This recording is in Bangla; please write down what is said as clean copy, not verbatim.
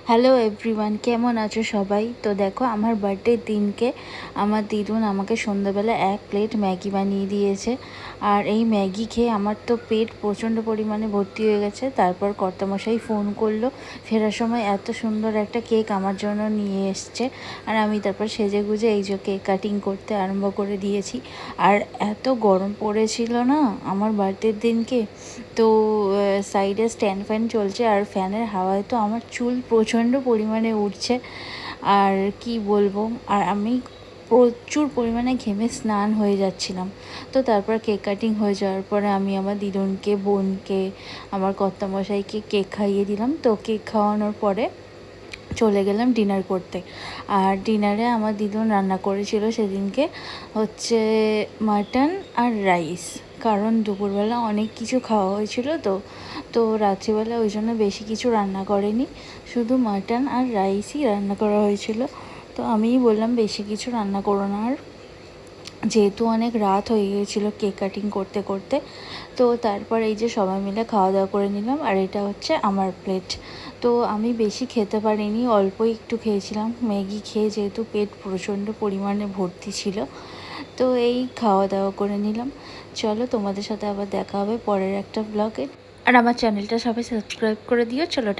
হ্যালো এভরিওয়ান, কেমন আছো সবাই? তো দেখো, আমার বার্থডের দিনকে আমার দিদুন আমাকে সন্ধ্যাবেলা 1 প্লেট ম্যাগি বানিয়ে দিয়েছে। আর এই ম্যাগি খেয়ে আমার তো পেট প্রচণ্ড পরিমাণে ভর্তি হয়ে গেছে। তারপর কর্তামশাই ফোন করলো, ফেরার সময় এত সুন্দর একটা কেক আমার জন্য নিয়ে এসছে। আর আমি তারপর সেজে গুজে এই যে কেক কাটিং করতে আরম্ভ করে দিয়েছি। আর এত গরম পড়েছিল না আমার বার্থডের দিনকে, তো সাইডে স্ট্যান্ড ফ্যান চলছে আর ফ্যানের হাওয়ায় তো আমার চুল প্রচণ্ড পরিমাণে উঠছে। আর কি বলবো, আর আমি প্রচুর পরিমাণে ঘেমে স্নান হয়ে যাচ্ছিলাম। তো তারপর কেক কাটিং হয়ে যাওয়ার পরে আমি আমার দিদুনকে, বোনকে, আমার কর্তামশাইকে কেক খাইয়ে দিলাম। তো কেক খাওয়ানোর পরে চলে গেলাম ডিনার করতে। আর ডিনারে আমার দিদুন রান্না করেছিল সেদিনকে হচ্ছে মাটন আর রাইস, কারণ দুপুরবেলা অনেক কিছু খাওয়া হয়েছিল। তো রাত্রিবেলা ওই জন্য বেশি কিছু রান্না করেনি, শুধু মাটন আর রাইসই রান্না করা হয়েছিল। তো আমিই বললাম বেশি কিছু রান্না করো না। আর যেহেতু অনেক রাত হয়ে গিয়েছিলো কেক কাটিং করতে করতে, তো তারপর এই যে সবাই মিলে খাওয়া দাওয়া করে নিলাম। আর এটা হচ্ছে আমার প্লেট। তো আমি বেশি খেতে পারিনি, অল্পই একটু খেয়েছিলাম ম্যাগি খেয়ে, যেহেতু পেট প্রচণ্ড পরিমাণে ভর্তি ছিল। তো এই খাওয়া দাওয়া করে নিলাম। চলো, তোমাদের সাথে আবার দেখা হবে পরের একটা ব্লগে। আর আমার চ্যানেলটা সবাই সাবস্ক্রাইব করে দিও। চলো।